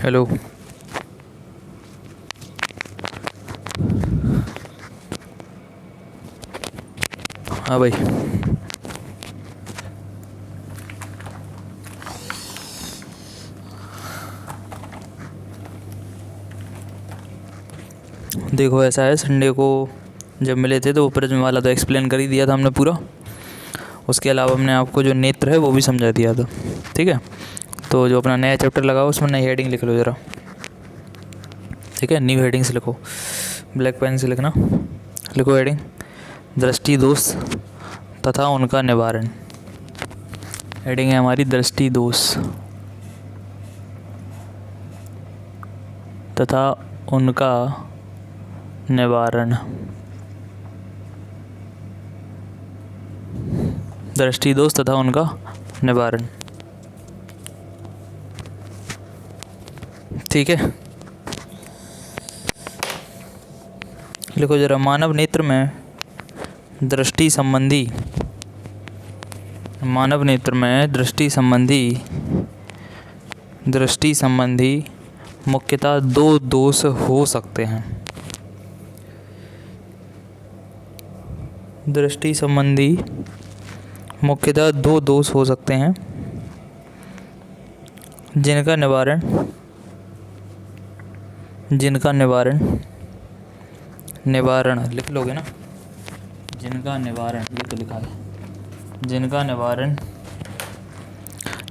Hello. हाँ भाई। देखो ऐसा है, संडे को जब मिले थे तो वो प्रिज्म वाला तो एक्सप्लेन कर ही दिया था हमने पूरा। उसके अलावा हमने आपको जो नेत्र है वो भी समझा दिया था। ठीक है, तो जो अपना नया चैप्टर लगा उसमें नई हेडिंग लिख लो ज़रा। ठीक है, न्यू हेडिंग से लिखो, ब्लैक पेन से लिखना। लिखो हेडिंग, दृष्टि दोष तथा उनका निवारण। हेडिंग है हमारी दृष्टि दोष तथा उनका निवारण। दृष्टि दोष तथा उनका निवारण। ठीक है, लिखो जरा। मानव नेत्र में दृष्टि संबंधी, मानव नेत्र में दृष्टि संबंधी मुख्यतः दो दोष हो सकते हैं। दृष्टि संबंधी मुख्यतः दो दोष हो सकते हैं जिनका निवारण लिख लोगे ना। जिनका निवारण, ये तो लिखा है। जिनका निवारण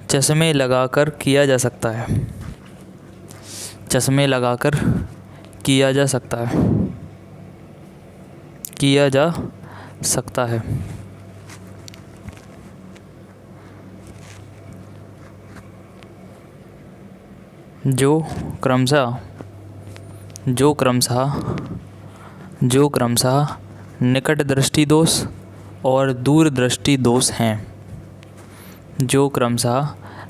चश्मे लगाकर किया जा सकता है। चश्मे लगाकर किया जा सकता है। जो क्रमशः निकट दृष्टि दोष और दूर दृष्टि दोष हैं। जो क्रमशः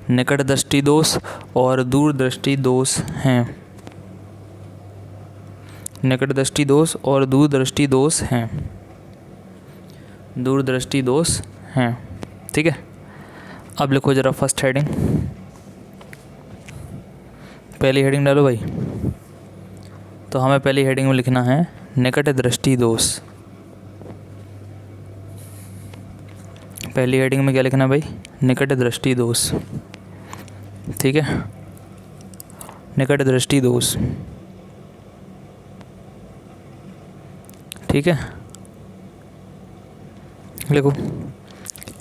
निकट दृष्टि दोष और दूर दृष्टि दोष हैं। निकट दृष्टि दोष और दूर दृष्टि दोष हैं। ठीक है, अब लिखो ज़रा फर्स्ट हेडिंग। पहली हेडिंग डालो भाई। तो हमें पहली हेडिंग में लिखना है निकट दृष्टि दोष। पहली हेडिंग में क्या लिखना भाई? निकट दृष्टि दोष। ठीक है, निकट दृष्टि दोष। ठीक है, लिखो।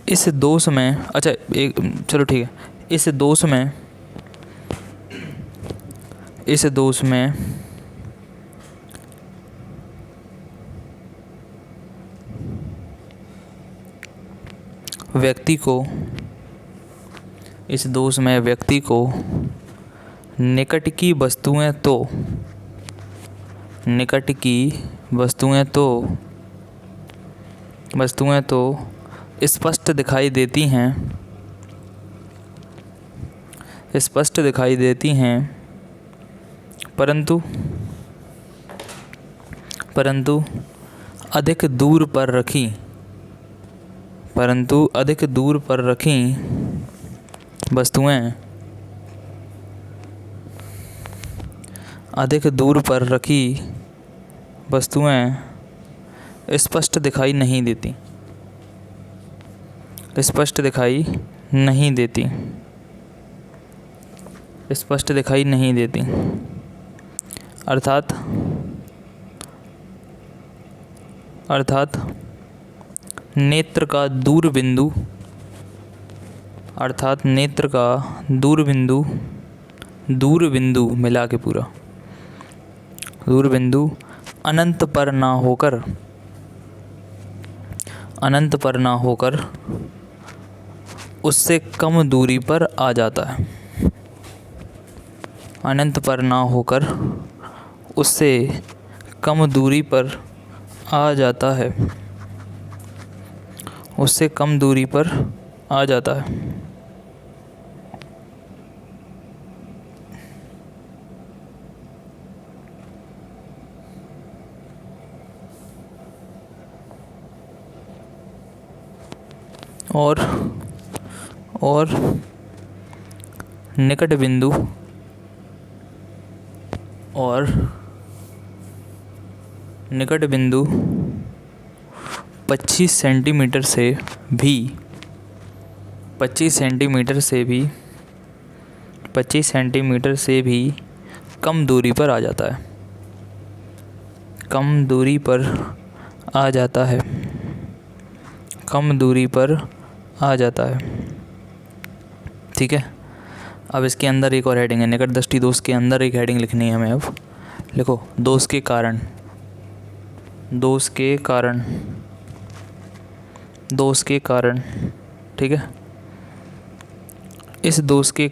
इस दोष में, अच्छा एक, चलो ठीक है, इस दोष में व्यक्ति को निकट की वस्तुएं तो स्पष्ट दिखाई देती हैं, परंतु अधिक दूर पर रखी वस्तुएं स्पष्ट दिखाई नहीं देती। अर्थात नेत्र का दूरबिंदु मिला के पूरा दूरबिंदु अनंत पर ना होकर उससे कम दूरी पर आ जाता है। अनंत पर ना होकर उससे कम दूरी पर आ जाता है। उससे कम दूरी पर आ जाता है। और निकट बिंदु और निकट बिंदु 25 सेंटीमीटर से भी 25 सेंटीमीटर से भी कम दूरी पर आ जाता है। कम दूरी पर आ जाता है। कम दूरी पर आ जाता है। ठीक है। अब इसके अंदर एक और हेडिंग है, निकट दृष्टि दोष के अंदर एक हेडिंग लिखनी है हमें। अब लिखो, दोष के कारण। दोष के कारण। दोष के कारण। ठीक है। इस दोष के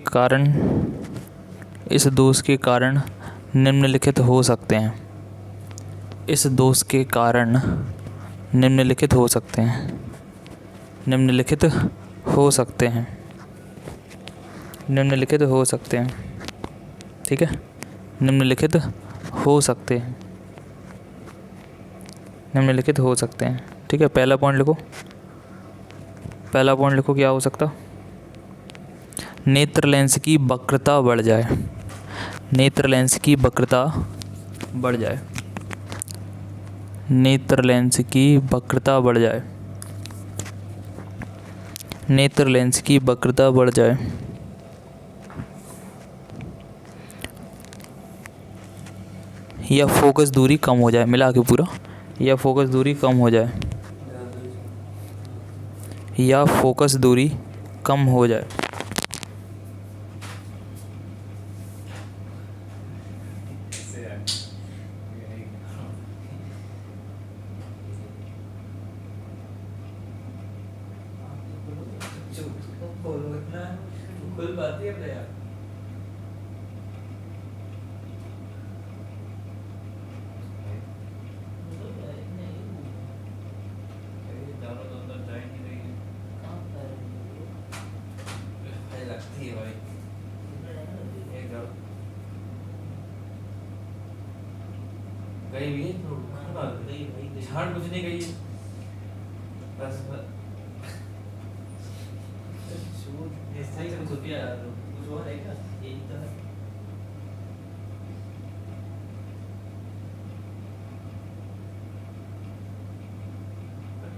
कारण निम्नलिखित हो सकते हैं। इस दोष के कारण निम्नलिखित हो सकते हैं। निम्नलिखित हो सकते हैं। निम्नलिखित हो सकते हैं। ठीक है। निम्नलिखित हो सकते हैं। निम्नलिखित हो सकते हैं। ठीक है। पहला पॉइंट लिखो। पहला पॉइंट लिखो, क्या हो सकता? नेत्र लेंस की वक्रता बढ़ जाए। नेत्र लेंस की वक्रता बढ़ जाए। नेत्र लेंस की वक्रता बढ़ जाए। नेत्र लेंस की वक्रता बढ़ जाए। या फोकस दूरी कम हो जाए। मिला के पूरा, या फोकस दूरी कम हो जाए। या फोकस दूरी कम हो जाए। गई भी झाड़ कुछ नहीं गई बस सही कर सोचिए यार, कुछ और है क्या? यही तो है।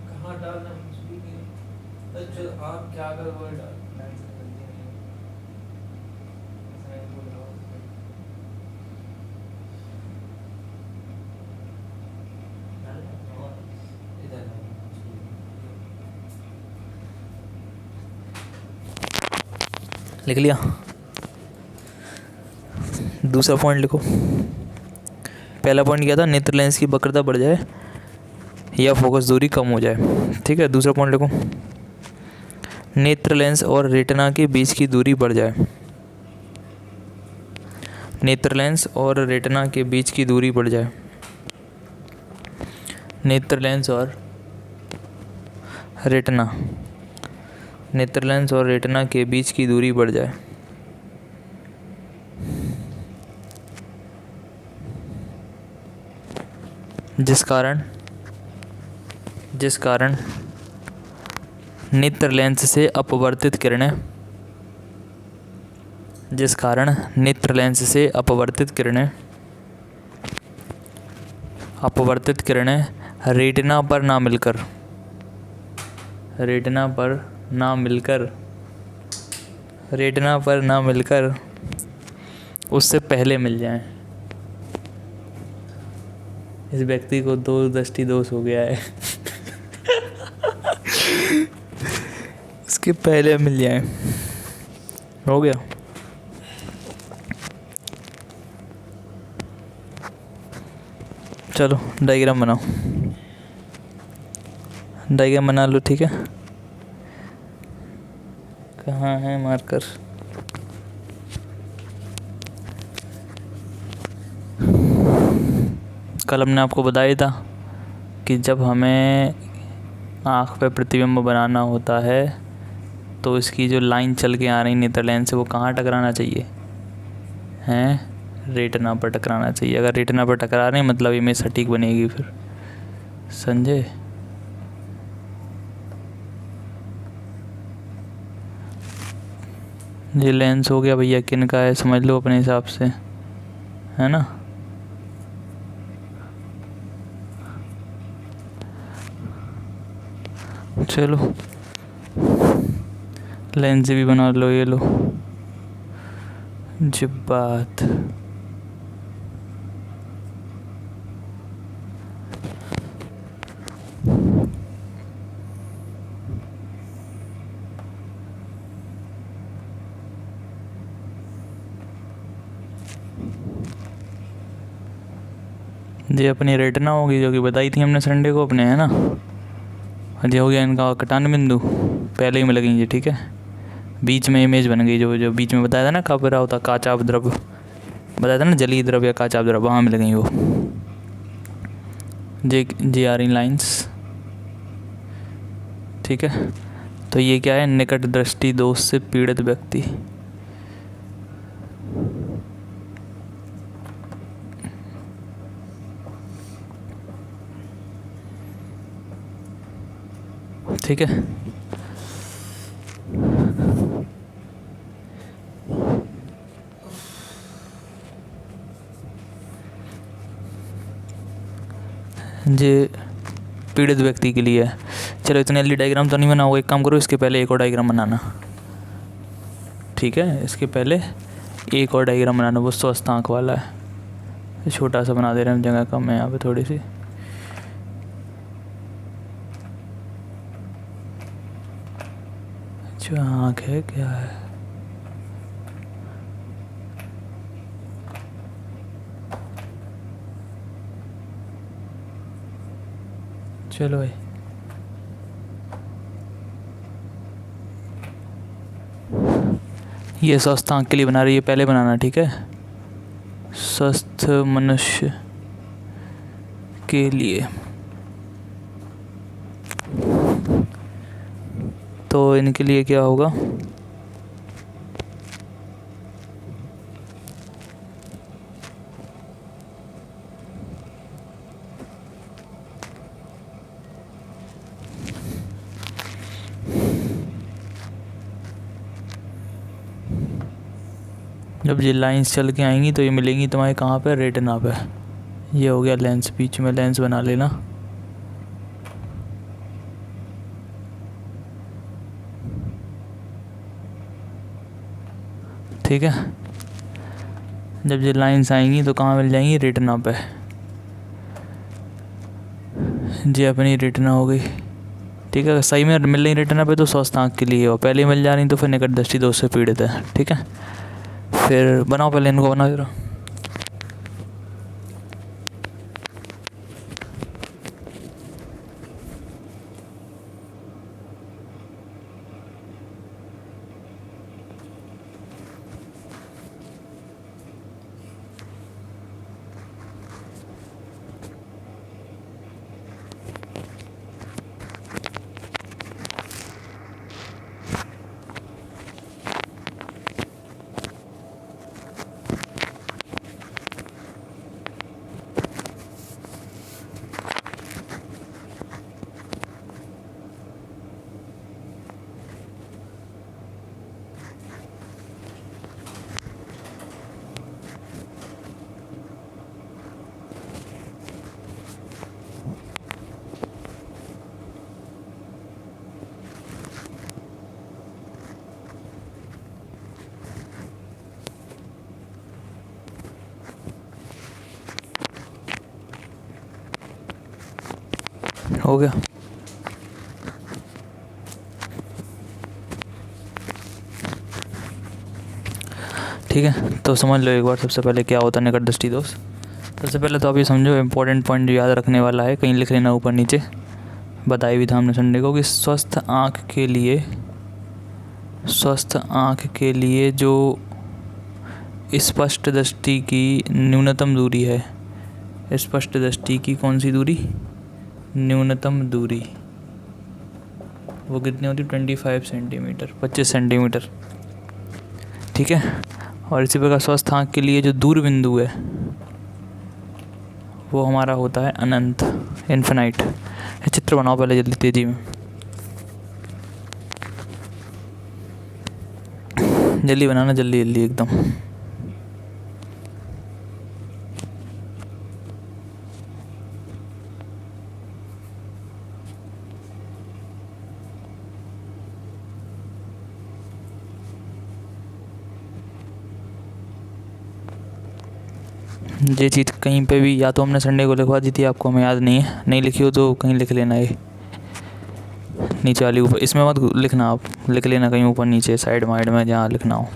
कहाँ डालना कुछ भी नहीं। अच्छा आप क्या कर वो डाल लिख लिया। दूसरा पॉइंट लिखो। पहला पॉइंट क्या था? नेत्र लेंस की वक्रता बढ़ जाए या फोकस दूरी कम हो जाए। ठीक है। दूसरा पॉइंट लिखो, नेत्र लेंस और रेटिना के बीच की दूरी बढ़ जाए। नेत्र लेंस और रेटिना के बीच की दूरी बढ़ जाए। नेत्र लेंस और रेटिना। नेत्र लेंस और रेटिना के बीच की दूरी बढ़ जाए। जिस कारण नेत्र लेंस से अपवर्तित किरणें जिस कारण नेत्र लेंस से अपवर्तित किरणें रेटिना पर ना मिलकर उससे पहले मिल जाएं। इस व्यक्ति को दो दृष्टि दोष हो गया है। इसके पहले मिल जाए। हो गया। चलो डायग्राम बनाओ। डायग्राम बना लो। ठीक है। कहाँ है मार्कर? कल हमने आपको बताया था कि जब हमें आँख पे प्रतिबिंब बनाना होता है तो इसकी जो लाइन चल के आ रही नेत्र लेंस से वो कहाँ टकराना चाहिए? हैं, रेटिना पर टकराना चाहिए। अगर रेटिना पर टकरा रहे हैं मतलब इमेज सटीक बनेगी। फिर समझे? ये लेंस हो गया भैया, किन का है समझ लो अपने हिसाब से, है ना। चलो लेंस भी बना लो, ये लो जब बात। ये अपनी रेटिना होगी जो कि बताई थी हमने संडे को अपने, है ना। और ये हो गया इनका कटान बिंदु, पहले ही में लगेंगे, ठीक है। बीच में इमेज बन गई, जो जो बीच में बताया था ना, कहाँ पर होता काचाप द्रव, बताया था ना, जलीय द्रव या काचाप द्रव, वहाँ मिल गई वो जे आर इन लाइन्स, ठीक है। तो ये क्या है, निकट दृष्टि दोष से पीड़ित व्यक्ति। ठीक है। ये पीड़ित व्यक्ति के लिए है। चलो इतने जल्दी डायग्राम तो नहीं बना होगा, एक काम करो, इसके पहले एक और डायग्राम बनाना, ठीक है। इसके पहले एक और डायग्राम बनाना, वो स्वस्थ आँख वाला है। छोटा सा बना दे रहे हैं, जगह कम है यहाँ पे थोड़ी सी। जो आँख है क्या है, चलो भाई। ये स्वस्थ आँख के लिए बना रही है, पहले बनाना, ठीक है। स्वस्थ मनुष्य के लिए तो इनके लिए क्या होगा, जब ये लाइंस चल के आएंगी तो ये मिलेंगी तुम्हारे कहाँ पे, रेटिना पे। ये हो गया लेंस, बीच में लेंस बना लेना, ठीक है। जब ये लाइंस आएंगी तो कहाँ मिल जाएंगी, रेटिना पे। ये अपनी रेटिना हो गई, ठीक है। सही में मिल रही रेटिना पे तो स्वस्थ आँख के लिए हो, पहले मिल जा रही तो फिर निकट दृष्टि दोष से पीड़ित है, ठीक है। फिर बनाओ, पहले इनको बनाओ जरा। हो गया, ठीक है। तो समझ लो एक बार, सबसे पहले क्या होता है निकट दृष्टि दोष। सबसे पहले तो आप ये समझो, इम्पोर्टेंट पॉइंट जो याद रखने वाला है, कहीं लिख लेना ऊपर नीचे, बताई भी था हमने संडे को, कि स्वस्थ आँख के लिए जो स्पष्ट दृष्टि की न्यूनतम दूरी है, स्पष्ट दृष्टि की कौन सी दूरी, न्यूनतम दूरी, वो कितनी होती है, 25 सेंटीमीटर, 25 सेंटीमीटर, ठीक है। और इसी प्रकार स्वस्थ आँख के लिए जो दूर बिंदु है वो हमारा होता है अनंत, इन्फिनाइट। चित्र बनाओ पहले जल्दी तेजी में, जल्दी बनाना, जल्दी जल्दी एकदम। ये चीज़ कहीं पे भी या तो हमने संडे को लिखवा दी थी आपको, हमें याद नहीं है, नहीं लिखी हो तो कहीं लिख लेना। ये नीचे वाली ऊपर इसमें मत लिखना, आप लिख लेना कहीं ऊपर नीचे साइड वाइड में जहाँ लिखना हो।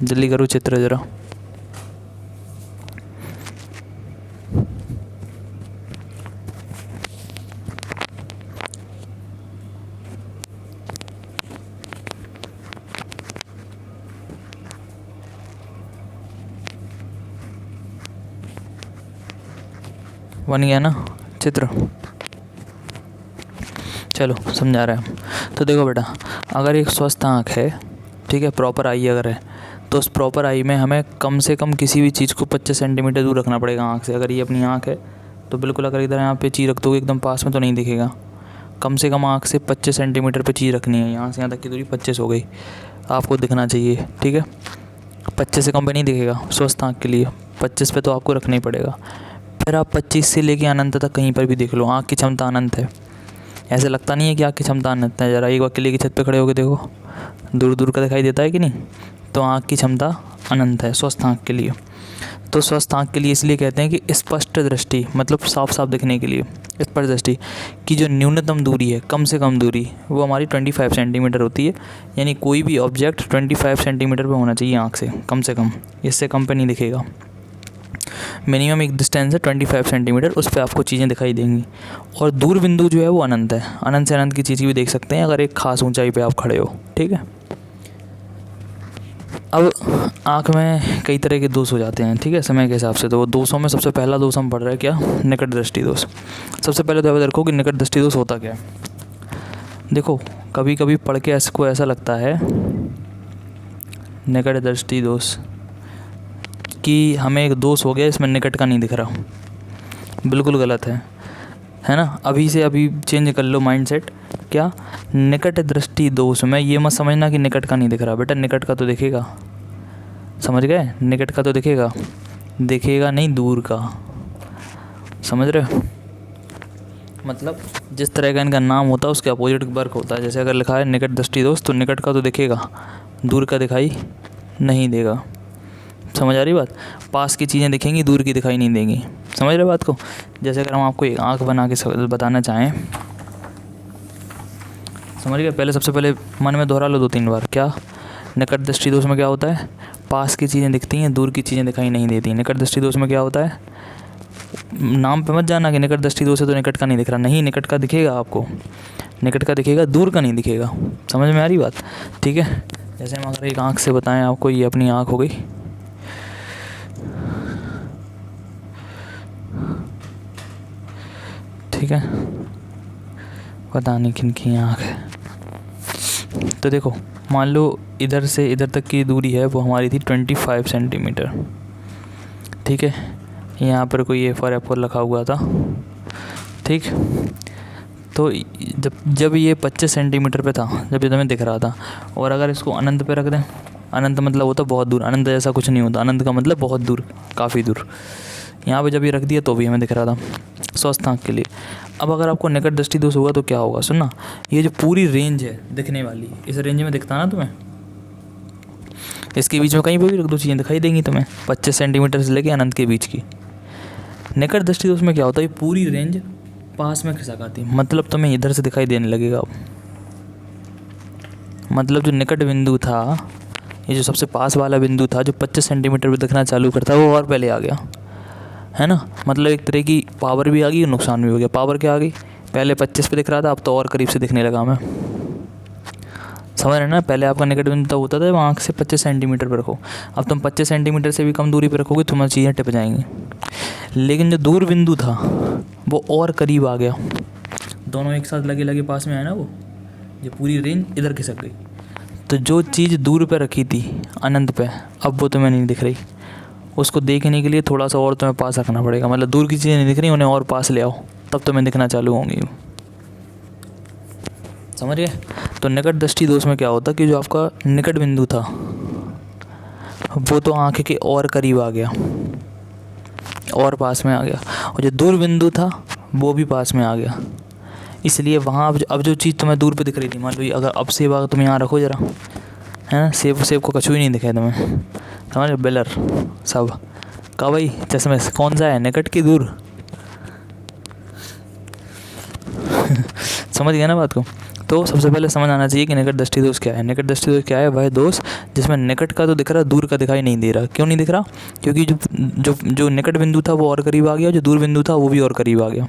जल्दी करो चित्र ज़रा। बन गया ना चित्र? चलो समझा रहे हैं हम। तो देखो बेटा, अगर एक स्वस्थ आँख है, ठीक है, प्रॉपर आई अगर है, तो उस प्रॉपर आई में हमें कम से कम किसी भी चीज़ को 25 सेंटीमीटर दूर रखना पड़ेगा आँख से। अगर ये अपनी आँख है तो बिल्कुल, अगर इधर यहाँ पे चीज़ रख दोगे एकदम पास में तो नहीं दिखेगा। कम से कम आँख से 25 सेंटीमीटर पे चीज़ रखनी है। यहाँ से यहाँ तक की दूरी 25 हो गई, आपको दिखना चाहिए, ठीक है। 25 से कम पे नहीं दिखेगा स्वस्थ आँख के लिए, 25 पे तो आपको रखना ही पड़ेगा। फिर आप 25 से लेके अनंत तक कहीं पर भी देख लो, आँख की क्षमता अनंत है। ऐसे लगता नहीं है कि आँख की क्षमता अनंत है। ज़रा एक बार किले की छत पे खड़े होकर देखो, दूर दूर का दिखाई देता है कि नहीं? तो आँख की क्षमता अनंत है स्वस्थ आँख के लिए। तो स्वस्थ आँख के लिए इसलिए कहते हैं कि स्पष्ट दृष्टि, मतलब साफ साफ दिखने के लिए स्पष्ट दृष्टि की जो न्यूनतम दूरी है, कम से कम दूरी, वो हमारी 25 सेंटीमीटर होती है। यानी कोई भी ऑब्जेक्ट 25 सेंटीमीटर पे होना चाहिए आँख से, कम से कम, इससे कम पे नहीं दिखेगा। मिनिमम एक डिस्टेंस है 25 सेंटीमीटर, उस पर आपको चीज़ें दिखाई देंगी। और दूर बिंदु जो है वो अनंत है, अनंत से अनंत की चीज़ भी देख सकते हैं अगर एक खास ऊंचाई पे आप खड़े हो, ठीक है। अब आँख में कई तरह के दोष हो जाते हैं, ठीक है, समय के हिसाब से। तो वो दोषों में सबसे पहला दोष हम पढ़ रहे हैं क्या? निकट दृष्टि दोष। सबसे पहले तो याद रखो कि निकट दृष्टि दोष होता क्या है। देखो, कभी कभी पढ़ के इसको ऐसा लगता है निकट दृष्टि दोष कि हमें एक दोष हो गया, इसमें निकट का नहीं दिख रहा। बिल्कुल गलत है ना। अभी से अभी चेंज कर लो माइंडसेट। क्या? निकट दृष्टि दोष में ये मत समझना कि निकट का नहीं दिख रहा। बेटा निकट का तो दिखेगा, समझ गए? निकट का तो दिखेगा, दिखेगा नहीं दूर का, समझ रहे हो? मतलब जिस तरह का इनका नाम होता है उसके अपोजिट वर्क होता है। जैसे अगर लिखा है निकट दृष्टि दोष, तो निकट का तो दिखेगा, दूर का दिखाई नहीं देगा। समझ आ रही बात? पास की चीज़ें दिखेंगी, दूर की दिखाई नहीं देंगी। समझ रहे बात को? जैसे अगर हम आपको एक आँख बना के बताना चाहें, समझ गए? पहले सबसे पहले मन में दोहरा लो 2-3 बार। क्या? निकट दृष्टि दोष में क्या होता है? पास की चीज़ें दिखती हैं, दूर की चीज़ें दिखाई नहीं देती। निकट दृष्टि दोष में क्या होता है? नाम पे मत जाना कि निकट दृष्टि दोष है तो निकट का नहीं दिख रहा। नहीं, निकट का दिखेगा आपको, निकट का दिखेगा, दूर का नहीं दिखेगा। समझ में आ रही बात? ठीक है। जैसे हम अगर एक आँख से बताएं आपको, ये अपनी आँख हो गई, ठीक है, पता नहीं किन की आँख है। तो देखो, मान लो इधर से इधर तक की दूरी है वो हमारी थी 25 सेंटीमीटर, ठीक है। यहाँ पर कोई A4 लिखा हुआ था, ठीक। तो जब ये 25 सेंटीमीटर पे था, जब ये तुम्हें दिख रहा था, और अगर इसको अनंत पे रख दें, अनंत मतलब होता बहुत दूर, अनंत जैसा कुछ नहीं होता, अनंत का मतलब बहुत दूर, काफ़ी दूर। यहाँ पे जब ये रख दिया तो भी हमें दिख रहा था स्वस्थ आँख के लिए। अब अगर आपको निकट दृष्टि दोष होगा तो क्या होगा? सुनना, ये जो पूरी रेंज है दिखने वाली, इस रेंज में दिखता ना तुम्हें, इसके बीच में कहीं पर भी रख दो चीज़ें दिखाई देंगी तुम्हें, 25 सेंटीमीटर से लेके अनंत के बीच की। निकट दृष्टि दोष में क्या होता है? ये पूरी रेंज पास में खिसक आती, मतलब तुम्हें इधर से दिखाई देने लगेगा। मतलब जो निकट बिंदु था, ये जो सबसे पास वाला बिंदु था, जो 25 सेंटीमीटर पे दिखना चालू करता है, वो और पहले आ गया, है ना। मतलब एक तरह की पावर भी आ गई और नुकसान भी हो गया। पावर क्या आ गई? पहले 25 पे दिख रहा था, अब तो और करीब से दिखने लगा हमें। समझ रहे ना? पहले आपका निकट बिंदु होता था आँख से 25 सेंटीमीटर पर रखो, अब तुम 25 सेंटीमीटर से भी कम दूरी पर रखोगे, तुम्हारी चीज़ें टिप जाएंगी। लेकिन जो दूर बिंदु था वो और करीब आ गया, दोनों एक साथ लगे लगे पास में आए ना, वो जो पूरी रेंज इधर खिसक गई। तो जो चीज़ दूर पे रखी थी अनंत पे, अब वो तुम्हें नहीं दिख रही। उसको देखने के लिए थोड़ा सा और तुम्हें पास रखना पड़ेगा, मतलब दूर की चीज़ें नहीं दिख रही, उन्हें और पास ले आओ, तब तुम्हें दिखना चालू होंगी। समझ गए? तो निकट दृष्टि दोष में क्या होता कि जो आपका निकट बिंदु था वो तो आँख के और करीब आ गया, और पास में आ गया, और जो दूर बिंदु था वो भी पास में आ गया। इसलिए वहाँ अब जो चीज़ तुम्हें दूर पे दिख रही थी, मान लो अगर अब सेब तुम यहाँ रखो ज़रा, है ना, सेब को कछु ही नहीं दिखे तुम्हें, समझ, बेलर सब, कहा भाई चश्मे से कौन सा है, निकट की दूर? समझ गया ना बात को? तो सबसे पहले समझ आना चाहिए कि निकट दृष्टि दोष क्या है। निकट दृष्टि दोष क्या है? वह दोष जिसमें निकट का तो दिख रहा, दूर का दिखाई नहीं दे रहा। क्यों नहीं दिख रहा? क्योंकि जो जो जो निकट बिंदु था वो और करीब आ गया, जो दूर बिंदु था वो भी और करीब आ गया।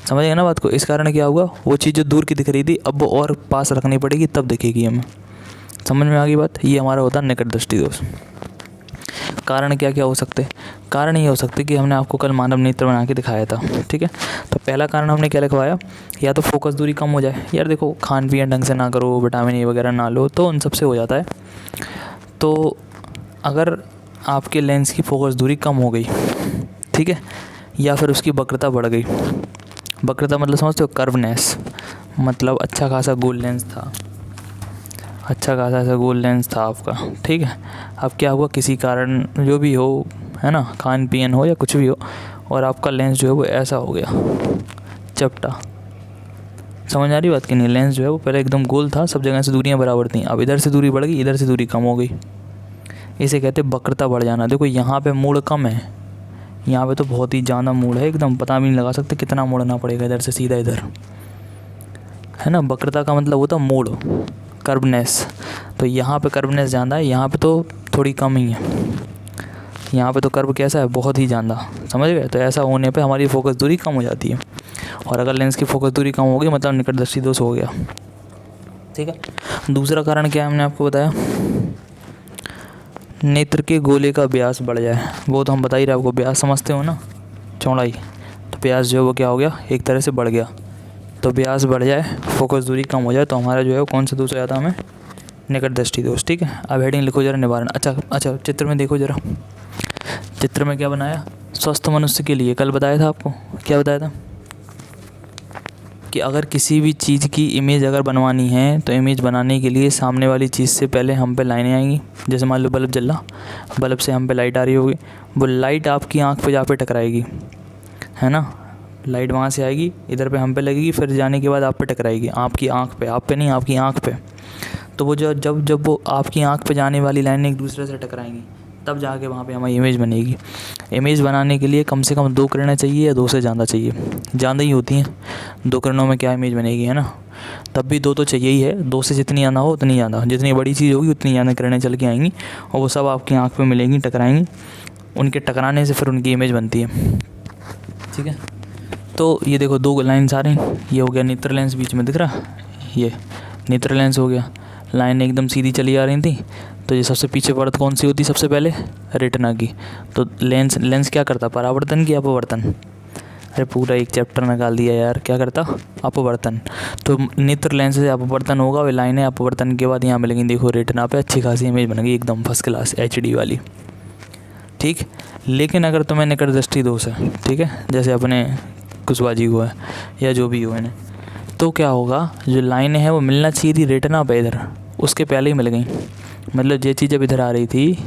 समझ गया ना बात को? इस कारण क्या होगा, वो चीज़ जो दूर की दिख रही थी अब वो और पास रखनी पड़ेगी तब दिखेगी हमें। समझ में आ गई बात? ये हमारा होता है निकट दृष्टि दोष। कारण क्या क्या हो सकते हैं? कारण ये हो सकते कि हमने आपको कल मानव नेत्र बना के दिखाया था, ठीक है। तो पहला कारण हमने क्या लिखवाया, या तो फोकस दूरी कम हो जाए। यार देखो, खान पियन ढंग से ना करो, विटामिन ए वगैरह ना लो, तो उन सबसे हो जाता है। तो अगर आपके लेंस की फोकस दूरी कम हो गई, ठीक है, या फिर उसकी वक्रता बढ़ गई। वक्रता मतलब समझते हो? कर्वनेस, मतलब अच्छा खासा गोल लेंस था, अच्छा खासा ऐसा गोल लेंस था आपका, ठीक है। अब क्या हुआ, किसी कारण जो भी हो, है ना, खान पियन हो या कुछ भी हो, और आपका लेंस जो है वो ऐसा हो गया, चपटा। समझ आ रही बात कि नहीं? लेंस जो है वो पहले एकदम गोल था, सब जगह से दूरियां बराबर थी, अब इधर से दूरी बढ़ गई, इधर से दूरी कम हो गई। इसे कहते हैं वक्रता बढ़ जाना। देखो यहाँ पे मोड़ कम है, यहाँ पे तो बहुत ही ज़्यादा मोड़ है, एकदम पता भी नहीं लगा सकते कितना मोड़ना पड़ेगा इधर से सीधा इधर, है ना। वक्रता का मतलब होता है मोड़, कर्वनेस। तो यहाँ पे कर्वनेस ज़्यादा है, यहाँ पे तो थोड़ी कम ही है। यहाँ पे तो कर्व कैसा है, बहुत ही ज़्यादा। समझ गए? तो ऐसा होने पे हमारी फोकस दूरी कम हो जाती है, और अगर लेंस की फोकस दूरी कम हो गई मतलब निकट दृष्टि दोष हो गया, ठीक है। दूसरा कारण क्या है, हमने आपको बताया, नेत्र के गोले का व्यास बढ़ जाए। वो तो हम बता ही रहे आपको, व्यास समझते हो ना, चौड़ाई। तो व्यास जो है वो क्या हो गया, एक तरह से बढ़ गया। तो व्यास बढ़ जाए, फोकस दूरी कम हो जाए, तो हमारा जो है कौन सा दोष हो जाता है हमें, निकट दृष्टि दोष, ठीक है। अब हेडिंग लिखो जरा, निवारण। अच्छा चित्र में देखो जरा, चित्र में क्या बनाया, स्वस्थ मनुष्य के लिए कल बताया था आपको, क्या बताया था कि अगर किसी भी चीज़ की इमेज अगर बनवानी है तो इमेज बनाने के लिए सामने वाली चीज़ से पहले हम पे लाइनें आएंगी। जैसे मान लो बल्ब जल रहा, बल्ब से हम पे लाइट आ रही होगी, वो लाइट आपकी आँख पे जा पे टकराएगी, है ना। लाइट वहाँ से आएगी, इधर पे हम पे लगेगी, फिर जाने के बाद आप पे टकराएगी, आपकी आँख पे, आप पे नहीं, आपकी आँख पे। तो वो जब वो आपकी आँख पे जाने वाली लाइनें एक दूसरे से टकराएंगी, तब जाके वहाँ पे हमारी इमेज बनेगी। इमेज बनाने के लिए कम से कम 2 किरणें चाहिए या 2 से ज़्यादा चाहिए, ज़्यादा ही होती हैं। 2 किरणों में क्या इमेज बनेगी, है ना। तब भी 2 तो चाहिए ही है, 2 से जितनी ज़्यादा हो उतनी ज़्यादा, जितनी बड़ी चीज़ होगी उतनी ज़्यादा किरणें चल के आएंगी, और वो सब आपकी आँख पे मिलेंगी, टकराएंगी। उनके टकराने से फिर उनकी इमेज बनती है, ठीक है। तो ये देखो 2 लाइन्स आ रही, ये हो गया नेत्र लेंस, बीच में दिख रहा, ये नेत्र लेंस हो गया। लाइन एकदम सीधी चली आ रही थी, तो ये सबसे पीछे परत कौन सी होती सबसे पहले, रेटिना की। तो लेंस क्या करता, परावर्तन की अपवर्तन? अरे पूरा एक चैप्टर निकाल दिया यार, क्या करता, अपवर्तन। तो नेत्र लेंस से अपवर्तन होगा, वे लाइनें अपवर्तन के बाद यहाँ मिलेंगी, देखो रेटिना पे अच्छी खासी इमेज बनेगी, एकदम फर्स्ट क्लास HD वाली, ठीक। लेकिन अगर तुम्हें निकट दृष्टि दोष है, ठीक है, जैसे अपने कुशवाहा जी को है या जो भी हो इन्हें, तो क्या होगा, जो लाइनें हैं वो मिलना चाहिए थी रेटिना पे इधर, उसके पहले ही मिल गई। मतलब ये चीज़ जब इधर आ रही थी,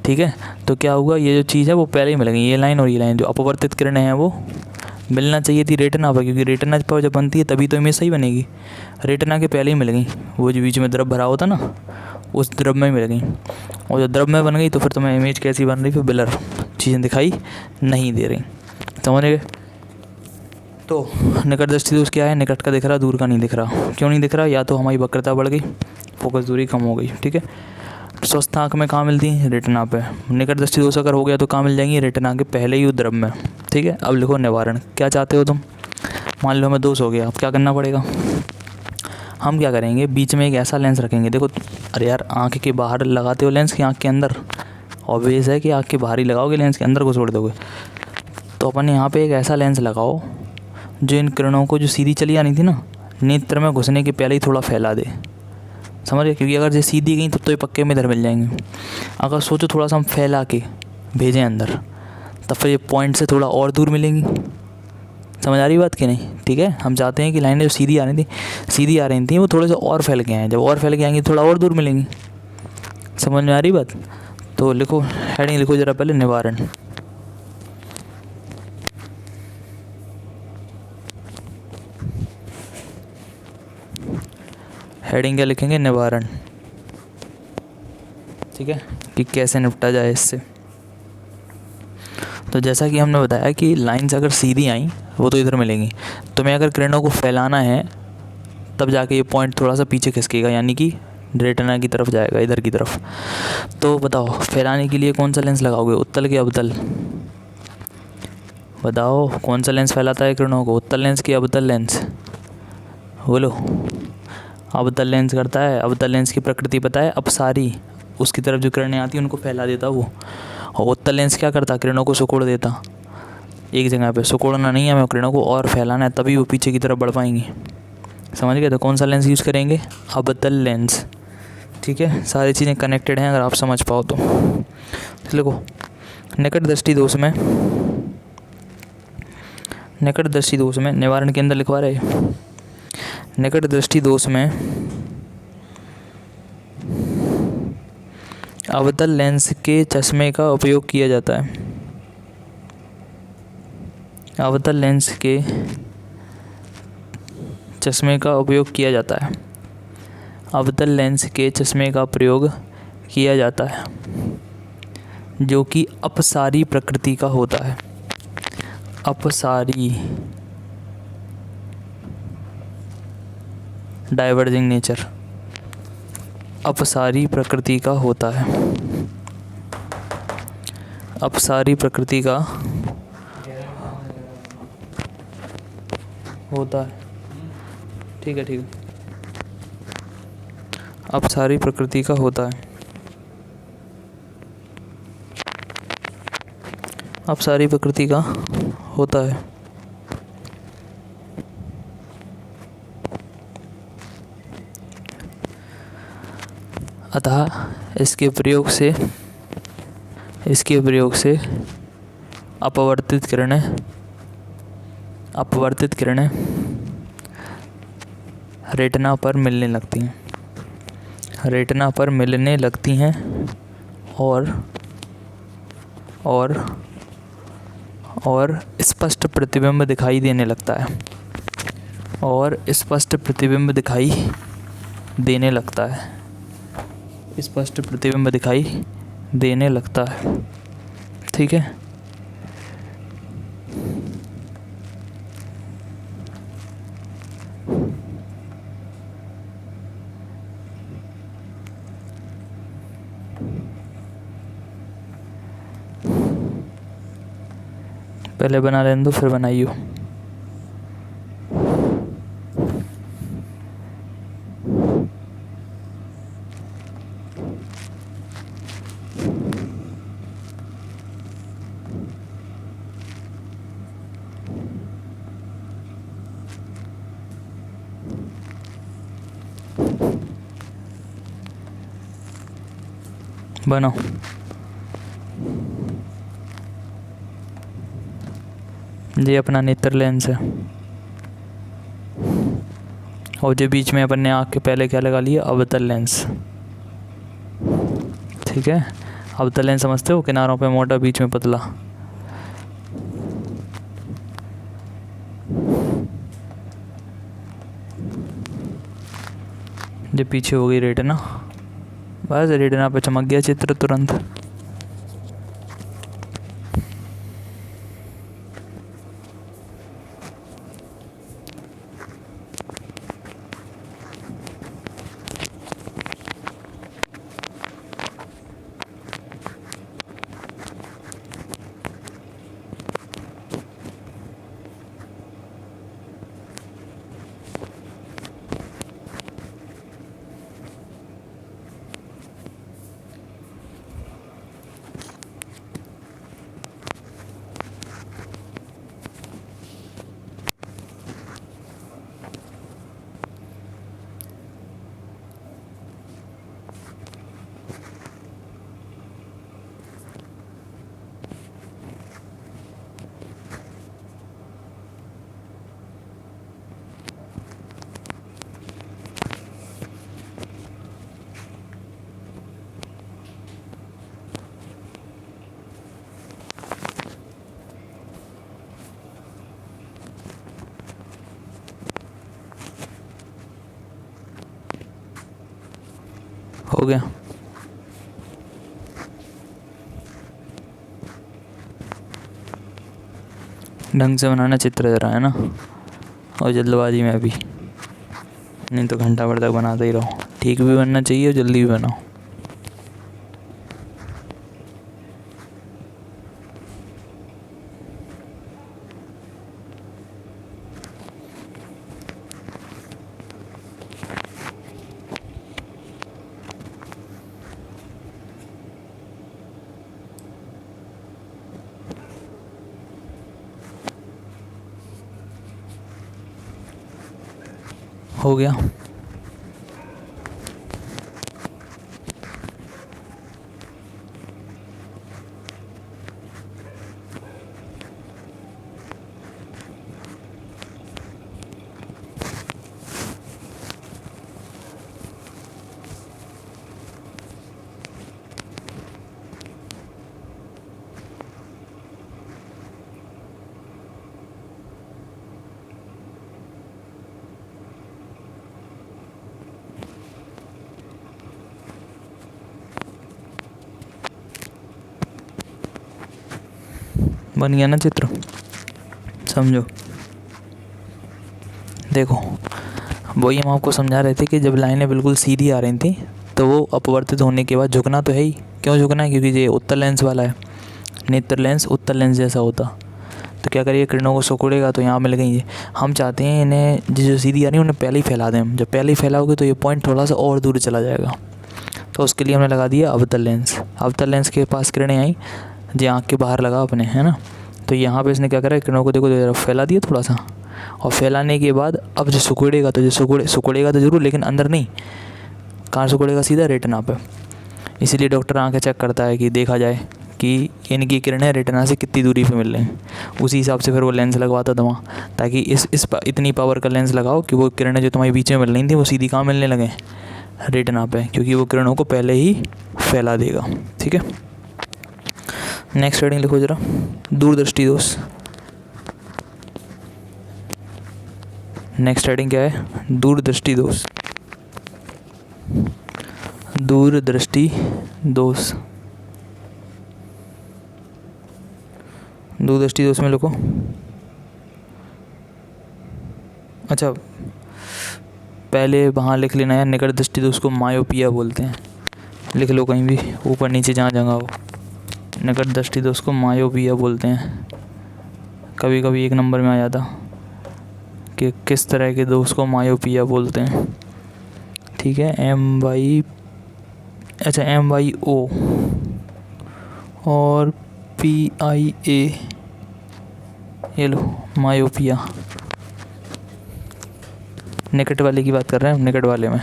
ठीक है, तो क्या हुआ, ये जो चीज़ है वो पहले ही मिल गई, ये लाइन और ये लाइन, जो अपवर्तित किरणें हैं वो मिलना चाहिए थी रेटिना पर, क्योंकि रेटिना पर जब बनती है तभी तो इमेज सही बनेगी। रेटिना के पहले ही मिल गई, वो जो बीच में द्रव भरा होता ना, उस द्रव में मिल गई, और जब द्रव में बन गई तो फिर तुम्हें इमेज कैसी बन रही, फिर ब्लर चीज़ें दिखाई नहीं दे रही। समझ गए? तो निकट दृष्टि दोष क्या है, निकट का दिख रहा, दूर का नहीं दिख रहा। क्यों नहीं दिख रहा, या तो हमारी वक्रता बढ़ गई, फोकस दूरी कम हो गई, ठीक है। स्वस्थ आँख में कहाँ मिलती है, रेटिना पे। निकट दृष्टि दोष अगर हो गया तो कहाँ मिल जाएंगी, रेटिना के पहले ही द्रव में, ठीक है। अब लिखो निवारण, क्या चाहते हो तुम। मान लो हमें दोष हो गया, अब क्या करना पड़ेगा, हम क्या करेंगे, बीच में एक ऐसा लेंस रखेंगे। देखो अरे यार, आँख के बाहर लगाते हो लेंस की आँख के अंदर, ऑब्वियस है कि आँख के बाहर ही लगाओगे, लेंस के अंदर को छोड़ दोगे। तो अपन यहाँ पे एक ऐसा लेंस लगाओ जो इन किरणों को, जो सीधी चली आनी थी ना, नेत्र में घुसने के पहले ही थोड़ा फैला दे। समझ गए? क्योंकि अगर ये सीधी गई तब तो ये पक्के में इधर मिल जाएंगे। अगर सोचो थोड़ा सा हम फैला के भेजें अंदर, तब फिर ये पॉइंट से थोड़ा और दूर मिलेंगी। समझ आ रही बात कि नहीं, ठीक है। हम चाहते हैं कि लाइनें जो सीधी आ रही थी वो थोड़े से और फैल के आएँ, जब और फैल के आएंगी थोड़ा और दूर मिलेंगी। समझ में आ रही बात। तो लिखो, हेडिंग लिखो जरा पहले, निवारण। हेडिंग क्या लिखेंगे, निवारण, ठीक है, कि कैसे निपटा जाए इससे। तो जैसा कि हमने बताया कि लाइंस अगर सीधी आई वो तो इधर मिलेंगी, तुम्हें अगर किरणों को फैलाना है तब जाके ये पॉइंट थोड़ा सा पीछे खिसकेगा, यानी कि रेटिना की तरफ जाएगा, इधर की तरफ। तो बताओ फैलाने के लिए कौन सा लेंस लगाओगे, उत्तल कि अवतल? बताओ कौन सा लेंस फैलाता है किरणों को, उत्तल लेंस कि अवतल लेंस? बोलो। अवतल लेंस करता है। अवतल लेंस की प्रकृति पता है, अपसारी, उसकी तरफ जो किरणें आती हैं उनको फैला देता वो। और उत्तल लेंस क्या करता, किरणों को सिकोड़ देता एक जगह पे। सिकोड़ना नहीं है हमें, किरणों को और फैलाना है, तभी वो पीछे की तरफ बढ़ पाएंगी। समझ गए? तो कौन सा लेंस यूज़ करेंगे, अवतल लेंस। ठीक है, सारी चीज़ें कनेक्टेड हैं अगर आप समझ पाओ तो। देखो निकट दृष्टि दोष में, निकट दृष्टि दोष में निवारण के अंदर लिखवा रहे, निकट दृष्टि दोष में अवतल लेंस के चश्मे का उपयोग किया जाता है। अवतल लेंस के चश्मे का उपयोग किया जाता है। अवतल लेंस के चश्मे का प्रयोग किया जाता है जो कि अपसारी प्रकृति का होता है। अपसारी, डाइवर्जिंग नेचर, अपसारी प्रकृति का होता है। अपसारी प्रकृति का होता है। ठीक है, ठीक है। अपसारी प्रकृति का होता है। अपसारी प्रकृति का होता है। अतः इसके प्रयोग से अपवर्तित किरणें रेटिना पर मिलने लगती हैं और स्पष्ट प्रतिबिंब दिखाई देने लगता है। स्पष्ट प्रतिबिंब दिखाई देने लगता है। ठीक है। पहले बना लेने दो फिर बनाइयो। बनाओ। ये अपना नेत्र लेंस है और जो बीच में अपन ने आँख के पहले क्या लगा लिया, अवतल लेंस। ठीक है, अवतल लेंस समझते हो, किनारों पे मोटा बीच में पतला। जो पीछे हो गई रेटिना, बस रेटिना पे चमक गया चित्र तुरंत। हो गया। ढंग से बनाना चित्र ज़रा, है ना, और जल्दबाजी में भी, नहीं तो घंटा भर तक बनाते ही रहो। ठीक भी बनना चाहिए और जल्दी भी बनाओ। हो गया। बन गया ना चित्र, समझो। देखो वही हम आपको समझा रहे थे कि जब लाइनें बिल्कुल सीधी आ रही थी तो वो अपवर्तित होने के बाद झुकना तो है ही। क्यों झुकना है? क्योंकि ये उत्तल लेंस वाला है, नेत्र लेंस उत्तल लेंस जैसा होता। तो क्या करिए, किरणों को सिकुड़ेगा तो यहाँ मिल गई ये। हम चाहते हैं इन्हें जो सीधी आ रही है उन्हें पहले ही फैला दें हम। जब पहले ही फैलाओगे तो ये पॉइंट थोड़ा सा और दूर चला जाएगा। तो उसके लिए हमने लगा दिया अवतल लेंस। अवतल लेंस के पास किरणें आई, जो आँख के बाहर लगा अपने, है ना। तो यहाँ पे इसने क्या करा, किरणों को देखो जरा फैला दिया थोड़ा सा, और फैलाने के बाद अब जो सिकुड़ेगा तो सिकुड़ेगा तो ज़रूर, लेकिन अंदर नहीं। कहाँ सिकुड़ेगा? सीधा रेटिना पे। इसीलिए डॉक्टर आँखें चेक करता है कि देखा जाए कि इनकी किरणें रेटिना से कितनी दूरी पे मिल रही हैं। उसी हिसाब से फिर वो लेंस लगवाता था वहाँ, ताकि इतनी पावर का लेंस लगाओ कि वो किरणें जो तुम्हारी बीच में मिल रही थी वो सीधी कहाँ मिलने लगे, रेटिना पे, क्योंकि वो किरणों को पहले ही फैला देगा। ठीक है, नेक्स्ट हेडिंग लिखो जरा, दूरदृष्टि दोष। नेक्स्ट हेडिंग क्या है? दूरदृष्टि दोष। दूरदृष्टि दोष। दूरदृष्टि दोष में लिखो। अच्छा, पहले वहाँ लिख लेना है, निकट दृष्टि दोष को मायोपिया बोलते हैं। लिख लो कहीं भी, ऊपर नीचे जहाँ जगह हो। निकट दृष्टि दोष को मायोपिया बोलते हैं। कभी कभी एक नंबर में आ जाता कि किस तरह के दोष को मायोपिया बोलते हैं। ठीक है, MYO और PIA, ये लो मायोपिया। निकट वाले की बात कर रहे हैं, निकट वाले में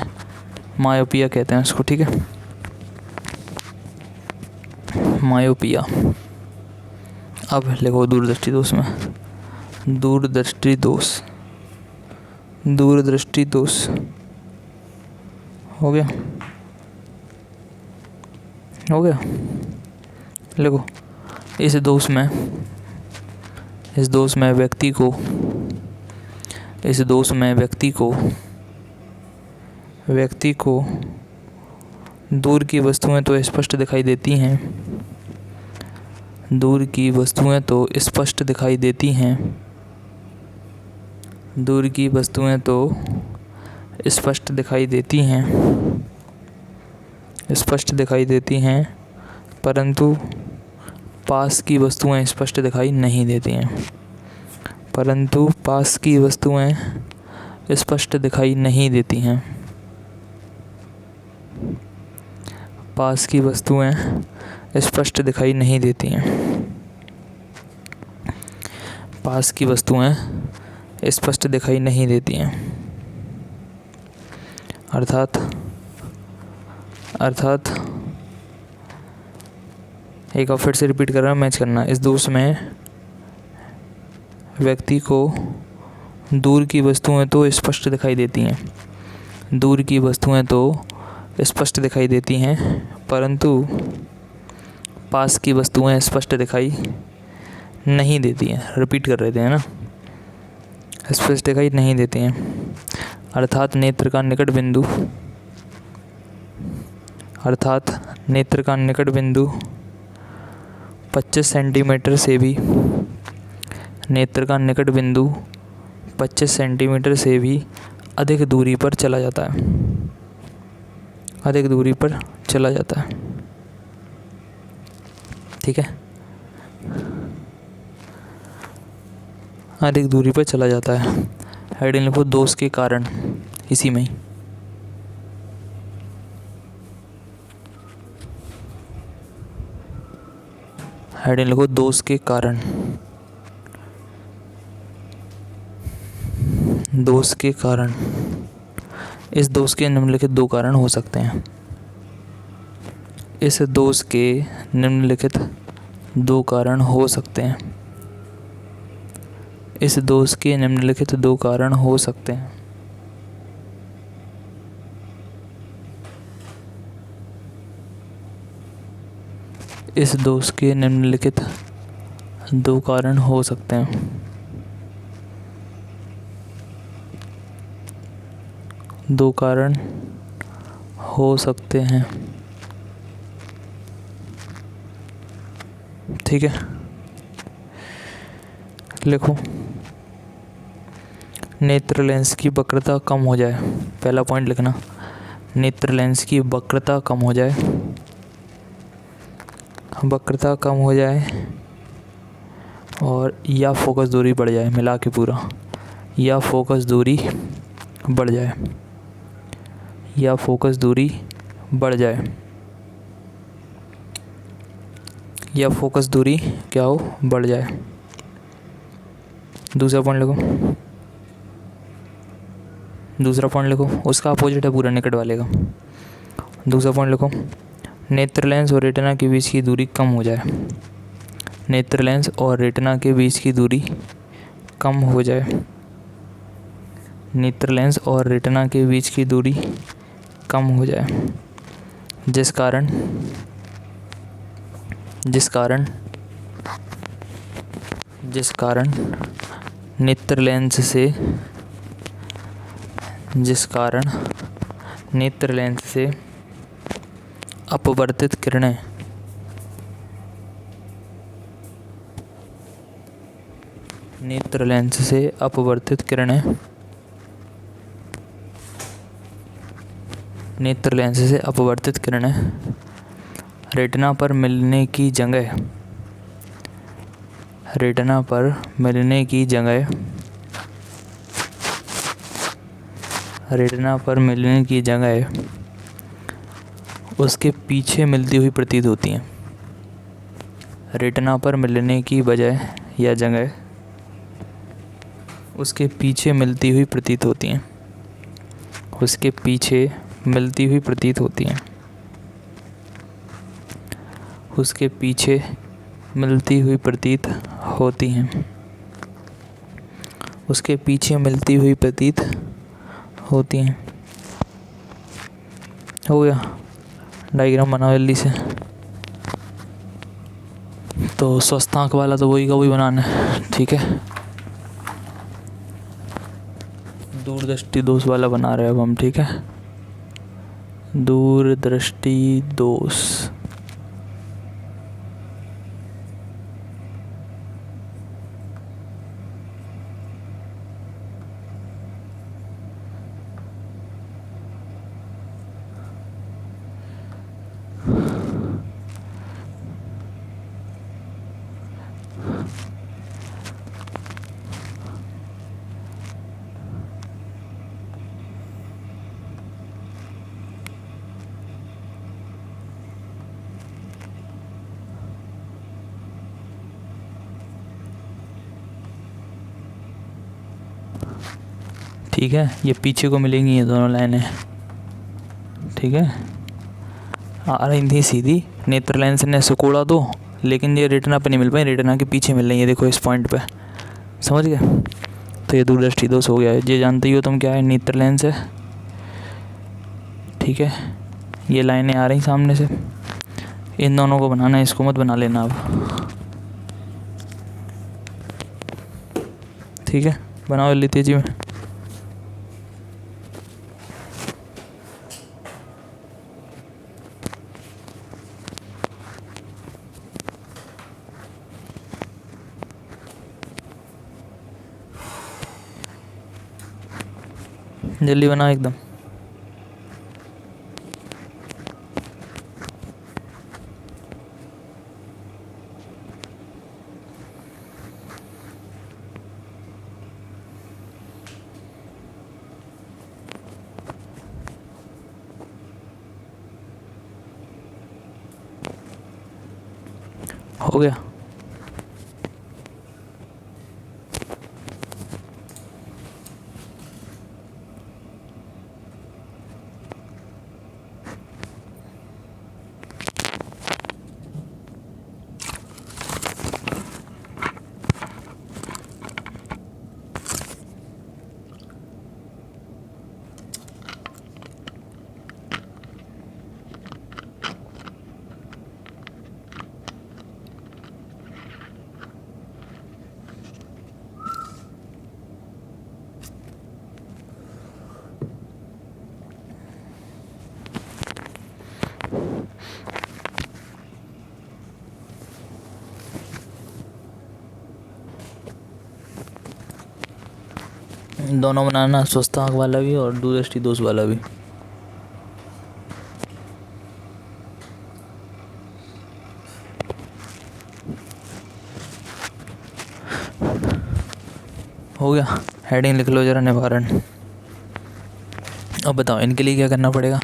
मायोपिया कहते हैं उसको। ठीक है, मायोपिया। अब लिखो दूरदृष्टि दोष में, दूरदृष्टि दोष। दूरदृष्टि दोष हो गया, हो गया। लिखो, इस दोष में व्यक्ति को दूर की वस्तुएं तो स्पष्ट दिखाई देती हैं, दूर की वस्तुएं तो स्पष्ट दिखाई देती हैं, दूर की वस्तुएं तो स्पष्ट दिखाई देती हैं, स्पष्ट दिखाई देती हैं, परंतु पास की वस्तुएं स्पष्ट दिखाई नहीं देती हैं, परंतु पास की वस्तुएं स्पष्ट दिखाई नहीं देती हैं, पास की वस्तुएं स्पष्ट दिखाई नहीं देती हैं, पास की वस्तुएं स्पष्ट दिखाई नहीं देती हैं। अर्थात एक बार फिर से रिपीट कर रहा हूँ, मैच करना। इस दोष में व्यक्ति को दूर की वस्तुएं तो स्पष्ट दिखाई देती हैं, दूर की वस्तुएं तो स्पष्ट दिखाई देती हैं, परंतु पास की वस्तुएं स्पष्ट दिखाई नहीं देती हैं। रिपीट कर रहे थे, है ना, स्पष्ट दिखाई नहीं देती हैं। अर्थात नेत्र का निकट बिंदु 25 सेंटीमीटर से भी नेत्र का निकट बिंदु 25 सेंटीमीटर से भी अधिक दूरी पर चला जाता है, अधिक दूरी पर चला जाता है। ठीक है, अधिक दूरी पर चला जाता है। हेडिंग लिखो दोष के कारण, इसी में ही। हेडिंग लिखो दोष के कारण, दोष के कारण। इस दोष के निम्नलिखित दो कारण हो सकते हैं। इस दोष के निम्नलिखित दो कारण हो सकते हैं। इस दोष के निम्नलिखित दो कारण हो सकते हैं। इस दोष के निम्नलिखित दो कारण हो सकते हैं। दो कारण हो सकते हैं। ठीक है, लिखो नेत्र लेंस की वक्रता कम हो जाए। पहला पॉइंट लिखना, नेत्र लेंस की वक्रता कम हो जाए, वक्रता कम हो जाए और या फोकस दूरी बढ़ जाए। मिला के पूरा, या फोकस दूरी बढ़ जाए, या फोकस दूरी बढ़ जाए, या फोकस दूरी क्या हो, बढ़ जाए। दूसरा पॉइंट लिखो, दूसरा पॉइंट लिखो, उसका अपोजिट है पूरा निकट वाले का। दूसरा पॉइंट लिखो, नेत्र लेंस और रेटिना के बीच की दूरी कम हो जाए। नेत्र लेंस और रेटिना के बीच की दूरी कम हो जाए। नेत्र लेंस और रेटिना के बीच की दूरी कम हो जाए, जिस कारण नेत्र लेंस से अपवर्तित किरणें नेत्र लेंस से अपवर्तित किरणें नेत्र लेंस से अपवर्तित किरणें रेटिना पर मिलने की जगह उसके पीछे मिलती हुई प्रतीत होती हैं। रेटिना पर मिलने की बजाय या जगह उसके पीछे मिलती हुई प्रतीत होती हैं। उसके पीछे मिलती हुई प्रतीत होती हैं। उसके पीछे मिलती हुई प्रतीत होती हैं। उसके पीछे मिलती हुई प्रतीत होती हैं। हो गया, डायग्राम बनाओ जल्दी से। तो स्वस्थ आँख वाला तो वही का वही बनाना है। ठीक है, दूरदृष्टि दोष वाला बना रहे हैं अब हम। ठीक है, दूरदृष्टि दोष। ठीक है, ये पीछे को मिलेंगी ये दोनों लाइनें। ठीक है, आ रही थी सीधी, नेत्र लेंस ने सिकोड़ा दो, लेकिन ये रेटिना पे नहीं मिल पाई, रेटिना के पीछे मिल रही है। देखो इस पॉइंट पे, समझ गए? तो ये दूरदृष्टि दोष हो गया है। ये जानते ही हो तुम क्या है, नेत्र लेंस है। ठीक है, ये लाइनें आ रही सामने से, इन दोनों को बनाना है, इसको मत बना लेना अब। ठीक है, बनाओ जल्दी तेजी में। जल्दी बनाओ एकदम। हो गया। दोनों बनाना, स्वस्थ आँख वाला भी और दूरदृष्टि दोष वाला भी। हो गया। हेडिंग लिख लो जरा, निवारण। अब बताओ इनके लिए क्या करना पड़ेगा।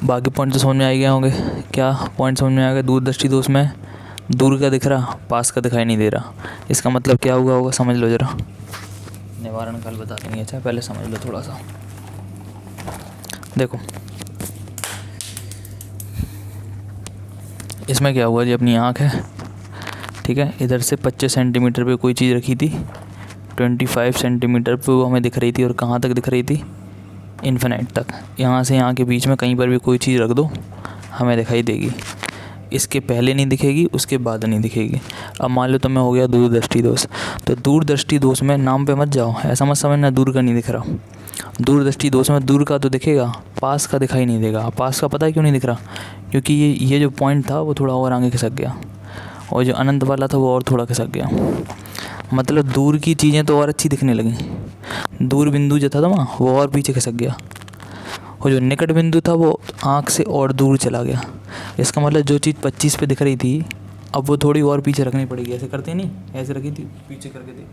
बाकी पॉइंट तो समझ में आ गए होंगे। क्या पॉइंट समझ में आ गया। दूरदृष्टि दोष में दूर का दिख रहा, पास का दिखाई नहीं दे रहा। इसका मतलब क्या होगा समझ लो जरा। निवारण कल बता देंगे। अच्छा पहले समझ लो थोड़ा सा। देखो इसमें क्या हुआ जी, अपनी आँख है, ठीक है। इधर से 25 सेंटीमीटर पे कोई चीज़ रखी थी, 25 सेंटीमीटर पे वो हमें दिख रही थी। और कहाँ तक दिख रही थी, इन्फिनाइट तक। यहाँ से यहाँ के बीच में कहीं पर भी कोई चीज़ रख दो हमें दिखाई देगी। इसके पहले नहीं दिखेगी, उसके बाद नहीं दिखेगी। अब मान लो तुम्हें हो गया दूरदृष्टि दोष। तो दूरदृष्टि दोष में नाम पे मत जाओ, ऐसा मत समझना दूर का नहीं दिख रहा। दूरदृष्टि दोष में दूर का तो दिखेगा, पास का दिखाई नहीं देगा। पास का पता है क्यों नहीं दिख रहा, क्योंकि ये जो पॉइंट था वो थोड़ा और आगे खिसक गया, और जो अनंत वाला था वो और थोड़ा खिसक गया। मतलब दूर की चीज़ें तो और अच्छी दिखने लगी, दूर बिंदु जो था ना वो और पीछे खिसक गया, और जो निकट बिंदु था वो आँख से और दूर चला गया। इसका मतलब जो चीज़ 25 पे दिख रही थी अब वो थोड़ी और पीछे रखनी पड़ेगी। ऐसे करते नहीं, ऐसे रखी थी, पीछे करके देख,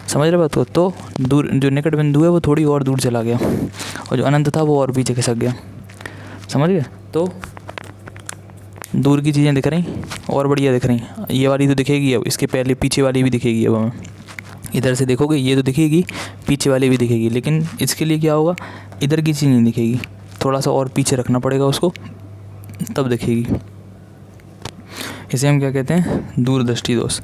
समझ रहे बात को। तो दूर जो निकट बिंदु है वो थोड़ी और दूर चला गया, और जो अनंत था वो और पीछे खिसक गया, समझ गए। तो दूर की चीज़ें दिख रही और बढ़िया दिख रही। ये वाली तो दिखेगी, अब इसके पहले पीछे वाली भी दिखेगी। अब हमें इधर से देखोगे ये तो दिखेगी, पीछे वाली भी दिखेगी, लेकिन इसके लिए क्या होगा, इधर की चीज़ नहीं दिखेगी, थोड़ा सा और पीछे रखना पड़ेगा उसको, तब दिखेगी। इसे हम क्या कहते हैं, दूरदृष्टि दोष,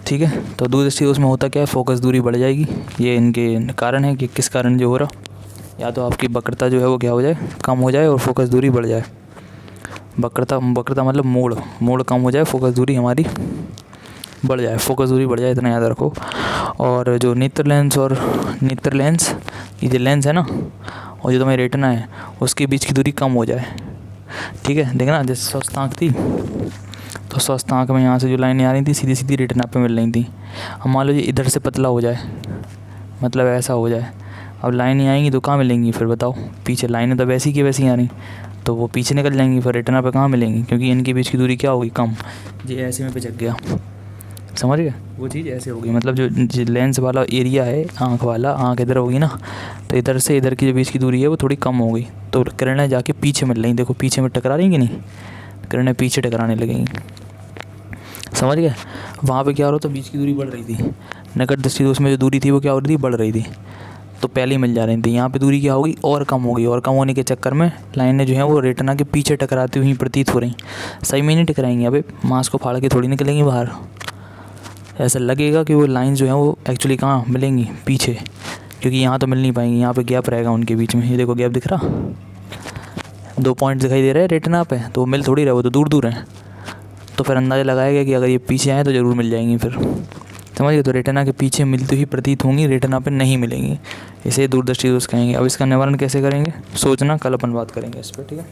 ठीक है। तो दूरदृष्टि दोष में होता क्या है, फोकस दूरी बढ़ जाएगी। ये इनके कारण है कि किस कारण जो हो रहा, या तो आपकी वक्रता जो है वो क्या हो जाए, कम हो जाए, और फोकस दूरी बढ़ जाए। वक्रता मतलब मोड़ कम हो जाए, फोकस दूरी हमारी बढ़ जाए, फोकस दूरी बढ़ जाए, इतना याद रखो। और जो नेत्र लेंस ये जो लेंस है ना, और जो तुम्हारी रेटिना है उसके बीच की दूरी कम हो जाए, ठीक है। देखना जैसे स्वस्थ आँख थी, तो स्वस्थ आँख में यहाँ से जो लाइनें आ रही थी सीधी सीधी रेटिना पे मिल रही थी। अब मान लो ये इधर से पतला हो जाए, मतलब ऐसा हो जाए, अब लाइनें आएंगी तो कहाँ मिलेंगी फिर बताओ, पीछे। लाइनें तो वैसी की वैसी आ रही, तो वो पीछे निकल जाएंगी, फिर रेटिना पे कहाँ मिलेंगी, क्योंकि इनके बीच की दूरी क्या होगी, कम। ये ऐसे में पिचक गया, समझ गए। वो चीज़ ऐसे होगी, मतलब जो लेंस वाला एरिया है आँख वाला, आँख इधर होगी ना, तो इधर से इधर की जो बीच की दूरी है वो थोड़ी कम होगी, तो किरणें जाके पीछे मिल रही। देखो पीछे में टकरा रही कि नहीं, किरणें पीछे टकराने लगेंगी, समझ गए। वहाँ पे क्या हो रहा था, बीच की दूरी बढ़ रही थी। निकट दृष्टि दोष में जो दूरी थी वो क्या हो रही थी, बढ़ रही थी, तो पहले ही मिल जा रही थी। यहाँ पे दूरी क्या होगी, और कम होगी, और कम होने के चक्कर में लाइनें जो हैं वो रेटिना के पीछे टकराती हुई प्रतीत हो रही। सही में नहीं टकराएंगी, अबे मांस को फाड़ के थोड़ी निकलेंगी बाहर। ऐसा लगेगा कि वो लाइन जो है वो एक्चुअली कहाँ मिलेंगी, पीछे, क्योंकि यहाँ तो मिल नहीं पाएंगी, यहाँ पे गैप रहेगा उनके बीच में। ये देखो गैप दिख रहा, 2 पॉइंट दिखाई दे रहे हैं रेटिना पे, तो वो मिल थोड़ी रहे, वो तो दूर दूर हैं। तो फिर अंदाज़ा लगाएगा कि अगर ये पीछे आए तो ज़रूर मिल जाएंगी फिर, समझिए। तो रेटिना के पीछे मिलती हुई प्रतीत होंगी, रेटिना पे नहीं मिलेंगी, इसे दूरदृष्टि दोष कहेंगे। अब इसका निवारण कैसे करेंगे सोचना, कल अपन बात करेंगे इस पर, ठीक है।